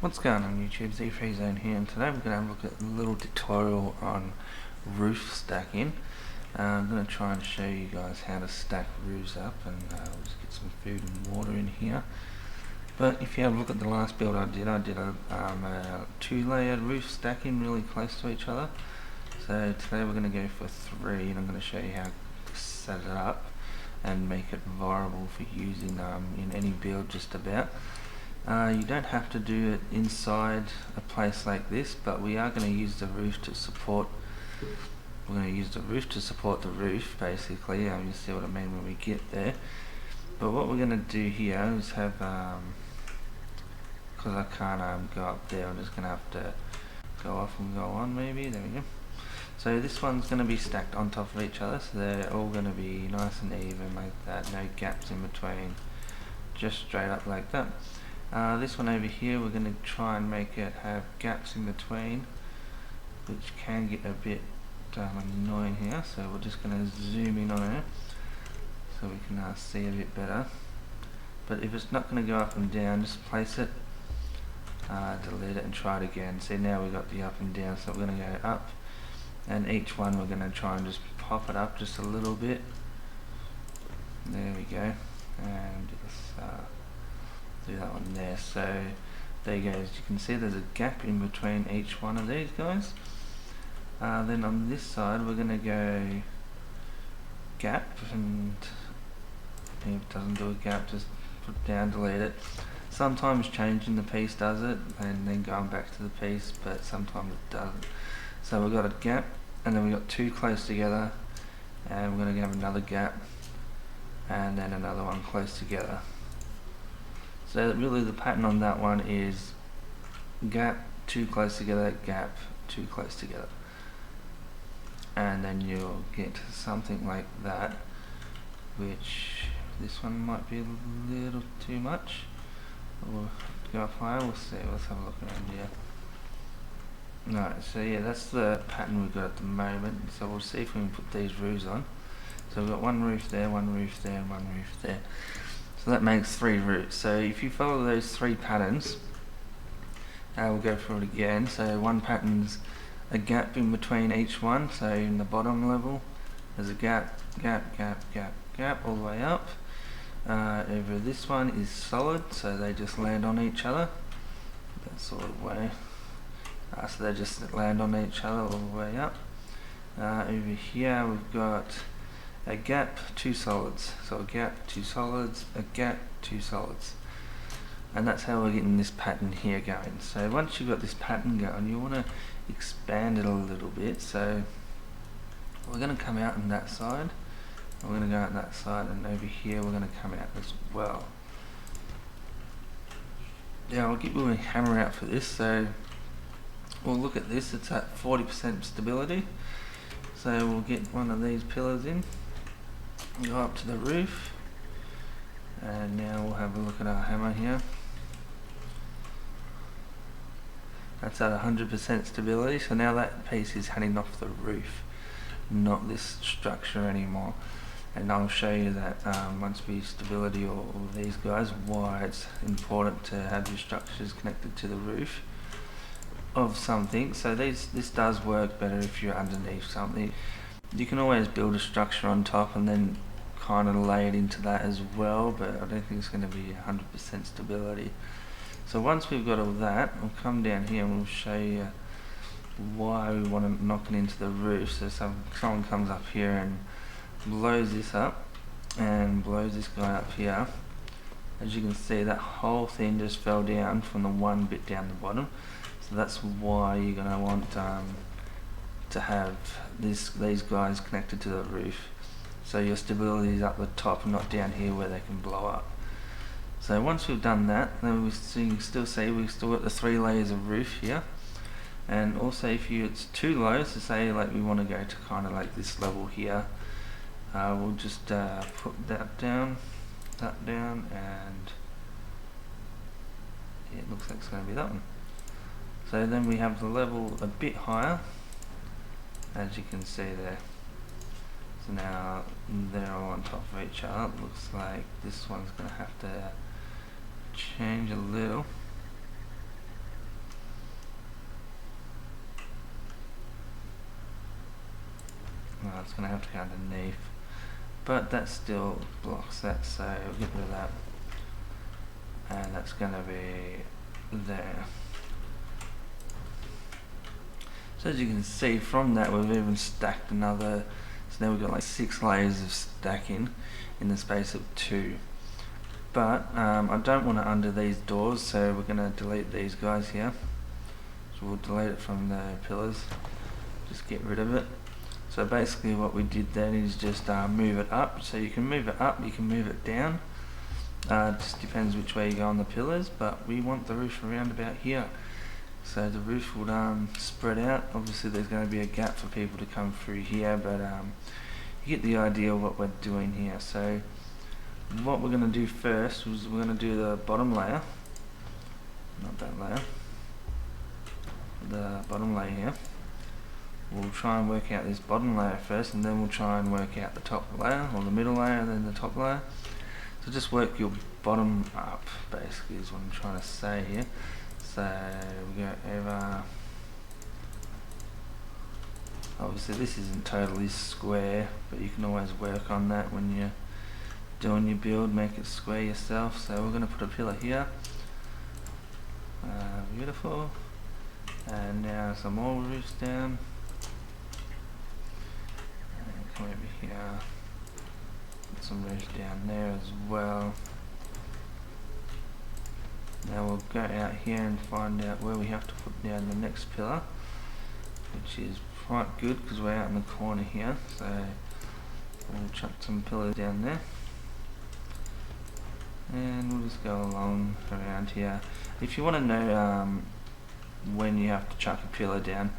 What's going on YouTube, ZfreeZone here, and today we're going to have a look at a little tutorial on roof stacking. I'm going to try and show you guys how to stack roofs up, and we'll just get some food and water in here. But if you have a look at the last build I did a two-layered roof stacking really close to each other. So today we're going to go for 3, and I'm going to show you how to set it up and make it viable for using in any build just about. You don't have to do it inside a place like this, but we are going to use the roof to support. We're going to use the roof to support the roof, basically. You see what I mean when we get there. But what we're going to do here is have, because I can't go up there, I'm just going to have to go off and go on. Maybe there we go. So this one's going to be stacked on top of each other, so they're all going to be nice and even like that. No gaps in between, just straight up like that. This one over here, we're going to try and make it have gaps in between, which can get a bit annoying here, so we're just going to zoom in on it so we can see a bit better. But if it's not going to go up and down, just place it, delete it and try it again. See, now we've got the up and down, so we're going to go up, and each one we're going to try and just pop it up just a little bit. There we go, and just do that one there. So there you go, as you can see there's a gap in between each one of these guys. Then on this side we're going to go gap, and if it doesn't do a gap, just put it down, delete it. Sometimes changing the piece does it and then going back to the piece, but sometimes it doesn't. So we've got a gap, and then we've got 2 close together, and we're going to have another gap and then another one close together. So really the pattern on that one is gap, 2 close together, gap, 2 close together. And then you'll get something like that, which this one might be a little too much. We'll go up higher, we'll see, let's have a look around here. Alright, so yeah, that's the pattern we've got at the moment. So we'll see if we can put these roofs on. So we've got one roof there, one roof there, and one roof there. So that makes 3 roofs. So if you follow those 3 patterns, we'll go through it again. So one pattern's a gap in between each one. So in the bottom level, there's a gap, gap, gap, gap, gap, all the way up. Over this one is solid, so they just land on each other. That sort of way. So they just land on each other all the way up. Over here we've got a gap, 2 solids. So a gap, 2 solids, a gap, 2 solids. And that's how we're getting this pattern here going. So once you've got this pattern going, you want to expand it a little bit. So we're going to come out on that side, we're going to go out that side, and over here we're going to come out as well. Now I'll get my hammer out for this. So we'll look at this, it's at 40% stability. So we'll get one of these pillars in, go up to the roof, and now we'll have a look at our hammer here. That's at 100% stability, so now that piece is hanging off the roof, not this structure anymore. And I'll show you that once we stability all these guys, why it's important to have your structures connected to the roof of something. So this does work better if you're underneath something. You can always build a structure on top and then kind of lay it into that as well, but I don't think it's going to be 100% stability. So once we've got all that, we'll come down here and we'll show you why we want to knock it into the roof. So someone comes up here and blows this up and blows this guy up here. As you can see, that whole thing just fell down from the one bit down the bottom. So that's why you're going to want to have these guys connected to the roof, so your stability is up the top and not down here where they can blow up. So once we've done that, then you can still see we've still got the 3 layers of roof here. And also if it's too low, so say like we want to go to kind of like this level here, we'll just put that down, and yeah, it looks like it's going to be that one. So then we have the level a bit higher, as you can see there. So now they're all on top of each other. It looks like this one's going to have to change a little. it's going to have to go underneath, but that still blocks that, so we'll get rid of that, and that's going to be there. So as you can see from that, we've even stacked another, so now we've got like 6 layers of stacking in the space of 2. But I don't want to undo these doors, so we're going to delete these guys here. So we'll delete it from the pillars, just get rid of it. So basically what we did then is just move it up. So you can move it up, you can move it down. Just depends which way you go on the pillars, but we want the roof around about here. So the roof would spread out. Obviously there's going to be a gap for people to come through here, but you get the idea of what we're doing here. So what we're going to do first is we're going to do the bottom layer, not that layer, the bottom layer here. We'll try and work out this bottom layer first, and then we'll try and work out the top layer, or the middle layer, and then the top layer. So just work your bottom up, basically, is what I'm trying to say here. So we go over, obviously this isn't totally square, but you can always work on that when you're doing your build, make it square yourself. So we're going to put a pillar here, beautiful, and now some more roofs down, and come over here, put some roofs down there as well. Now we'll go out here and find out where we have to put down the next pillar, which is quite good because we're out in the corner here, so we'll chuck some pillars down there. And we'll just go along around here. If you want to know when you have to chuck a pillar down,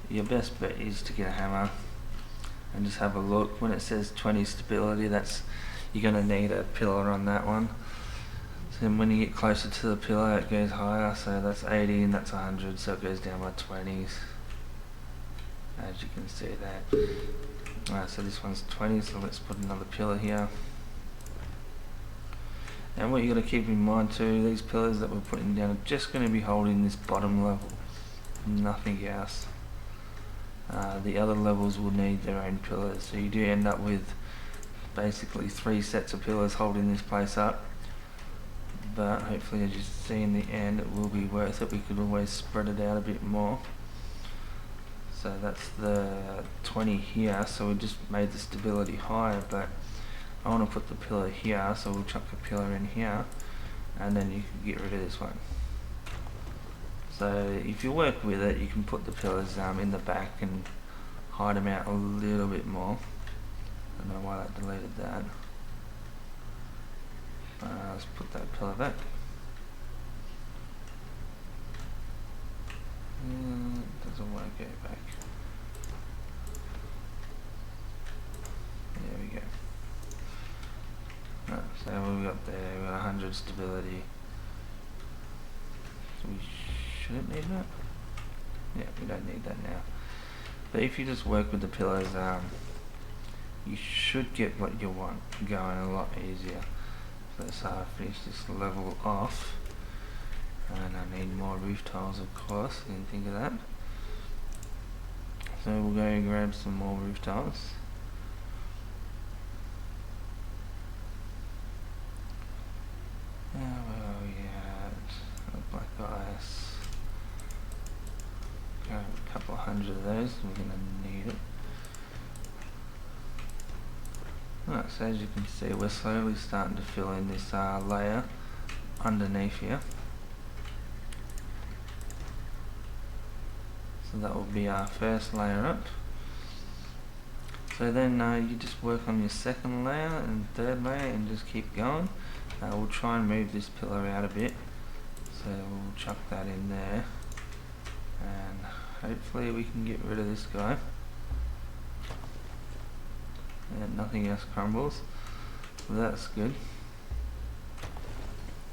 your best bet is to get a hammer and just have a look. When it says 20 stability, that's, you're going to need a pillar on that one. So when you get closer to the pillar, it goes higher, so that's 80 and that's 100, so it goes down by 20s, as you can see that. So this one's 20, so let's put another pillar here. And what you got to keep in mind too, these pillars that we're putting down are just going to be holding this bottom level, nothing else. The other levels will need their own pillars, so you do end up with basically 3 sets of pillars holding this place up. But hopefully, as you see in the end, it will be worth it. We could always spread it out a bit more. So that's the 20 here, so we just made the stability higher, but I want to put the pillar here, so we'll chuck the pillar in here, and then you can get rid of this one. So if you work with it, you can put the pillars in the back and hide them out a little bit more. I don't know why that deleted that. Let's put that pillar back. Doesn't want to go back. There we go. So we've got there, we've got 100 stability. So we shouldn't need that. Yeah, we don't need that now. But if you just work with the pillars, you should get what you want going a lot easier. Let's finish this level off, and I need more roof tiles, of course, didn't think of that. So we'll go and grab some more roof tiles. Where are we at? Black ice. Grab a couple of hundred of those, we're going to need it. Right, so as you can see, we're slowly starting to fill in this layer underneath here. So that will be our first layer up. So then you just work on your second layer and third layer and just keep going. We'll try and move this pillar out a bit. So we'll chuck that in there. And hopefully we can get rid of this guy. And nothing else crumbles, so that's good.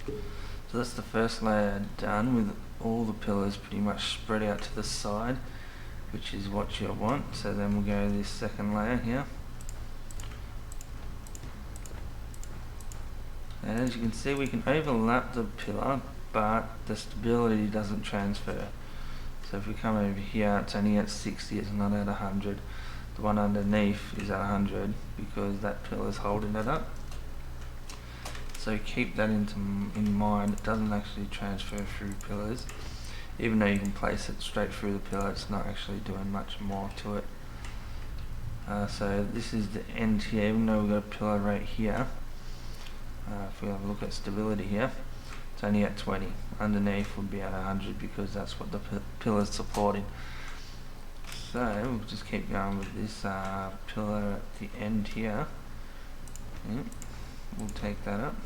So that's the first layer done, with all the pillars pretty much spread out to the side, which is what you want. So then we'll go to this second layer here, and as you can see, we can overlap the pillar, but the stability doesn't transfer. So if we come over here, it's only at 60, it's not at 100. the one underneath is at 100 because that pillar is holding it up. So keep that in mind. It doesn't actually transfer through pillars. Even though you can place it straight through the pillar, it's not actually doing much more to it. So this is the end here. Even though we've got a pillar right here, if we have a look at stability here, it's only at 20. Underneath would be at 100 because that's what the pillar is supporting. So we'll just keep going with this pillar at the end here. We'll take that up,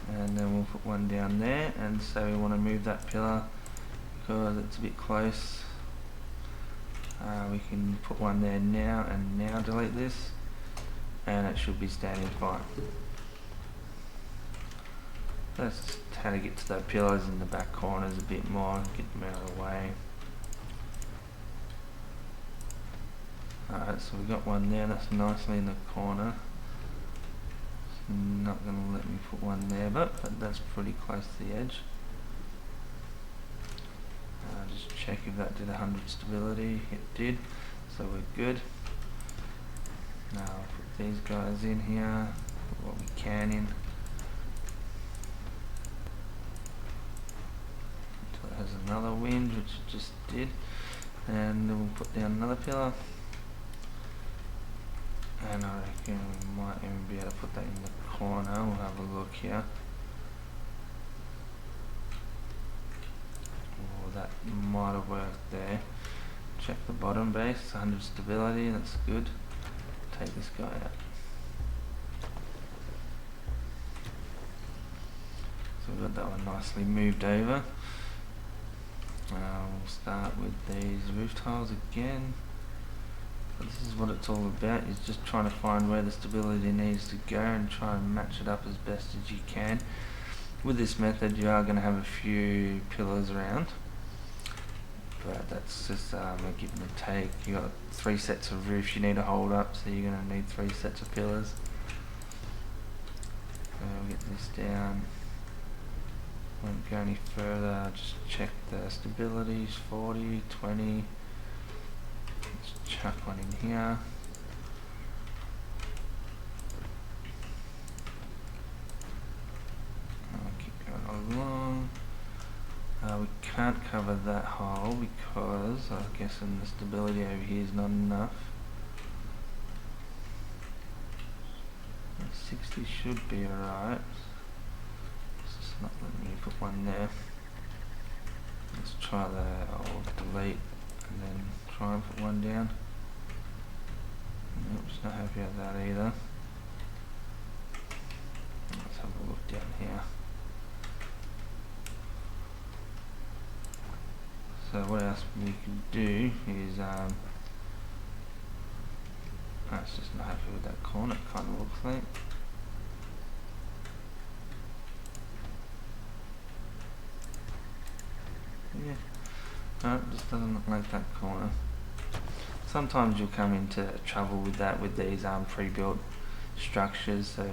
and then we'll put one down there. And so we want to move that pillar because it's a bit close. We can put one there now, and now delete this, and it should be standing fine. That's just how to get to the pillars in the back corners a bit more, get them out of the way. Alright, so we've got one there that's nicely in the corner. It's not going to let me put one there, but that's pretty close to the edge. Just check if that did 100 stability. It did, so we're good. Now I'll put these guys in here, put what we can in. Until it has another wind, which it just did. And then we'll put down another pillar. And I reckon we might even be able to put that in the corner. We'll have a look here. Oh, that might have worked there. Check the bottom base, 100 stability, that's good. Take this guy out. So we've got that one nicely moved over. We'll start with these roof tiles again. This is what it's all about, is just trying to find where the stability needs to go and try and match it up as best as you can. With this method you are going to have a few pillars around, but that's just a give and a take. You got 3 sets of roofs you need to hold up, so you're going to need 3 sets of pillars. So we'll get this down. Won't go any further, just check the stabilities, 40, 20. Let's chuck one in here. I'll keep going along. We can't cover that hole because I'm guessing the stability over here is not enough. 60 should be alright. It's just not letting me put one there. Let's try that. I'll delete and then try and put one down. Nope, just not happy with that either. Let's have a look down here. So what else we can do is, that's just not happy with that corner, it kind of looks like. Yeah, no, it just doesn't look like that corner. Sometimes you'll come into trouble with that with these pre-built structures, so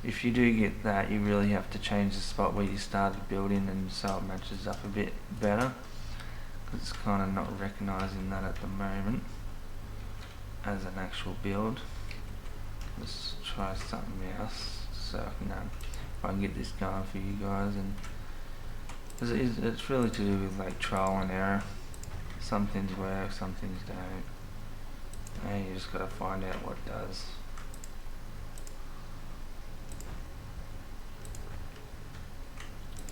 if you do get that, you really have to change the spot where you started building and so it matches up a bit better, because it's kind of not recognising that at the moment as an actual build. Let's try something else so I can, if I can get this going for you guys. And it's really to do with like trial and error. Some things work, some things don't, and you just got to find out what does.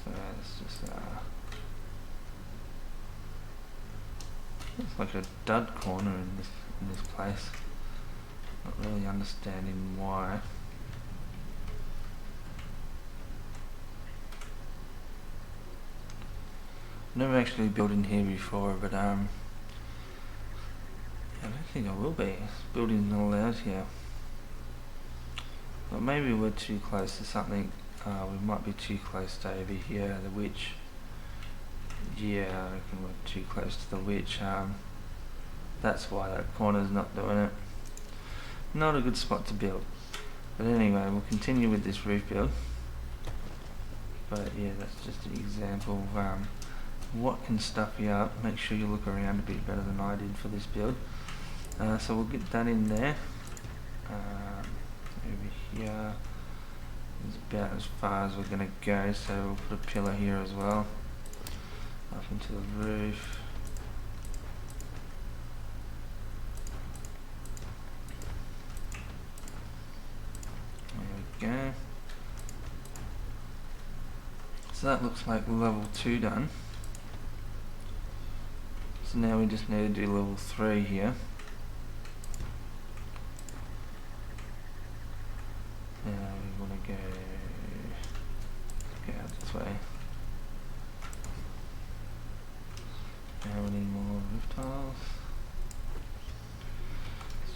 So it's just it's like a dud corner in this place. Not really understanding why. Never actually built in here before, but I don't think I will be building all out here. But maybe we're too close to something. We might be too close to over here, the witch. Yeah, I reckon we're too close to the witch. That's why that corner's not doing it. Not a good spot to build. But anyway, we'll continue with this roof build. But yeah, that's just an example of what can stuff you up. Make sure you look around a bit better than I did for this build. So we'll get that in there. Over here is about as far as we're going to go, so we'll put a pillar here as well, up into the roof. There we go. So that looks like level 2 done. So now we just need to do level 3 here. Now we want to go out this way. Now we need more roof tiles.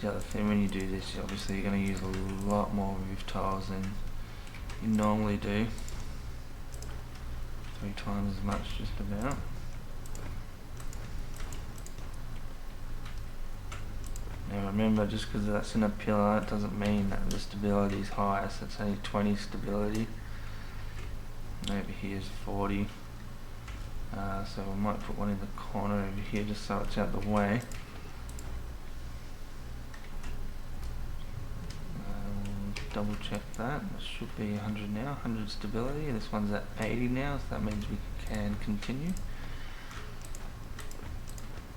The other thing, when you do this, obviously you're going to use a lot more roof tiles than you normally do. 3 times as much, just about. Now remember, just because that's in a pillar, it doesn't mean that the stability is high, so it's only 20 stability. Over here is 40. So we might put one in the corner over here just so it's out the way. Double check that. It should be 100 now, 100 stability. This one's at 80 now, so that means we can continue.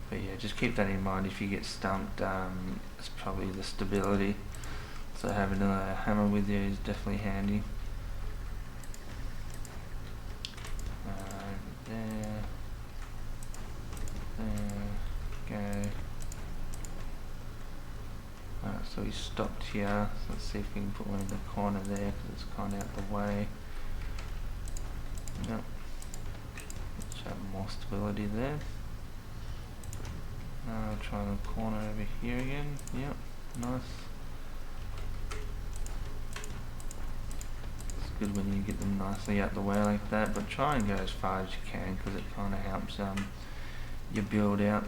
But yeah, just keep that in mind. If you get stumped, it's probably the stability. So having a hammer with you is definitely handy. There, go. So we stopped here. So let's see if we can put one in the corner there, because it's kind of out the way. Yep. Let's have more stability there. Now try the corner over here again. Yep, nice. It's good when you get them nicely out the way like that, but try and go as far as you can, because it kind of helps your build out.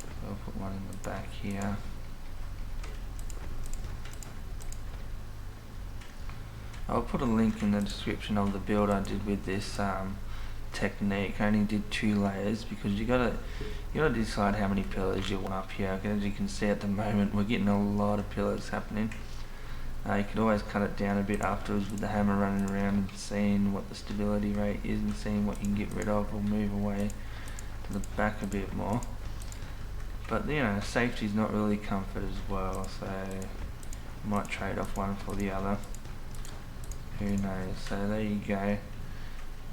So I'll put one in the back here. I'll put a link in the description of the build I did with this technique. I only did 2 layers because you gotta decide how many pillars you want up here. As you can see at the moment, we're getting a lot of pillars happening. You could always cut it down a bit afterwards with the hammer running around and seeing what the stability rate is and seeing what you can get rid of or move away to the back a bit more. But you know, safety is not really comfort as well, so you might trade off one for the other. Who knows? So there you go.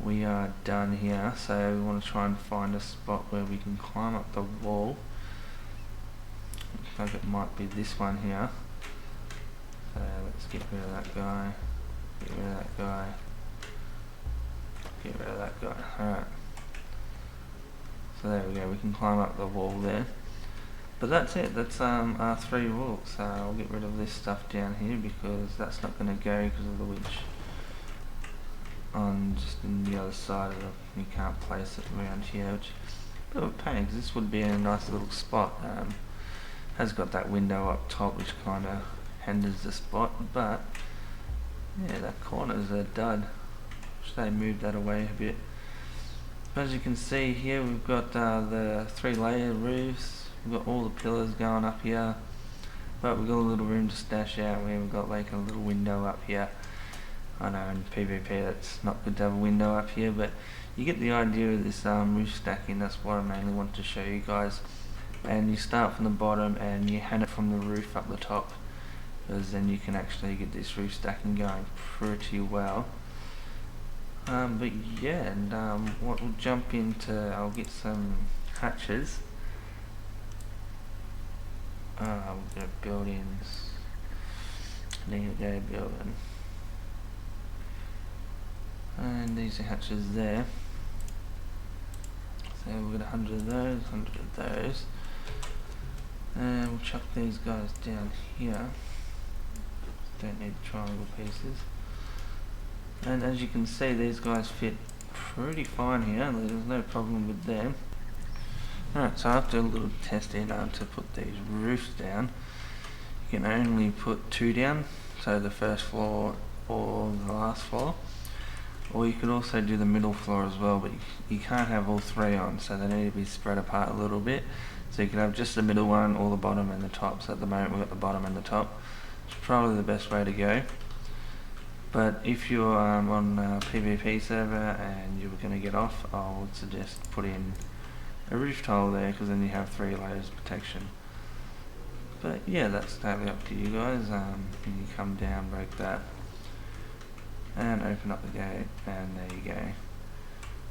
We are done here. So we want to try and find a spot where we can climb up the wall. Looks like it might be this one here. So let's get rid of that guy. Get rid of that guy. Get rid of that guy. Alright. So there we go. We can climb up the wall there. But that's it. That's our 3 walls. So I'll get rid of this stuff down here because that's not going to go because of the witch on just in the other side of it. You can't place it around here, which is a bit of a pain because this would be a nice little spot. Has got that window up top which kind of hinders the spot, but yeah, that corner's a dud. Wish they moved that away a bit. As you can see here, we've got the 3-layer roofs. We've got all the pillars going up here, but we've got a little room to stash out where we've got like a little window up here. I know in PvP that's not good to have a window up here, but you get the idea of this roof stacking. That's what I mainly want to show you guys. And you start from the bottom and you hand it from the roof up the top, because then you can actually get this roof stacking going pretty well. But yeah, and what we'll jump into, I'll get some hatches. We'll go buildings. Need to go building. And these are hatches there. So we'll get 100 of those, 100 of those. And we'll chuck these guys down here. Don't need triangle pieces. And as you can see, these guys fit pretty fine here. There's no problem with them. Alright, so after a little testing to put these roofs down, you can only put 2 down, so the first floor or the last floor. Or you could also do the middle floor as well, but you can't have all three on, so they need to be spread apart a little bit. So you could have just the middle one, or the bottom and the top. So at the moment we've got the bottom and the top. It's probably the best way to go. But if you're on a PvP server and you were going to get off, I would suggest put in a roof tile there, because then you have 3 layers of protection. But yeah, that's totally up to you guys. You come down, break that, and open up the gate, and there you go.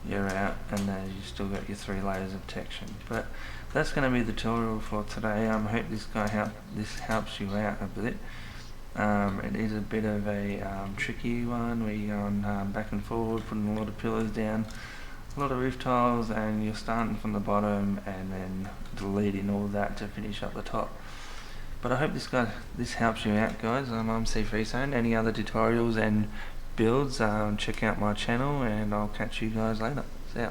You're out, and then you still got your 3 layers of protection. But that's going to be the tutorial for today. I hope this helps you out a bit. It is a bit of a tricky one where you're going back and forward, putting a lot of pillars down, a lot of roof tiles, and you're starting from the bottom and then deleting all that to finish up the top. But I hope this helps you out, guys. I'm ZfreeZone. Any other tutorials and builds, check out my channel, and I'll catch you guys later. See ya.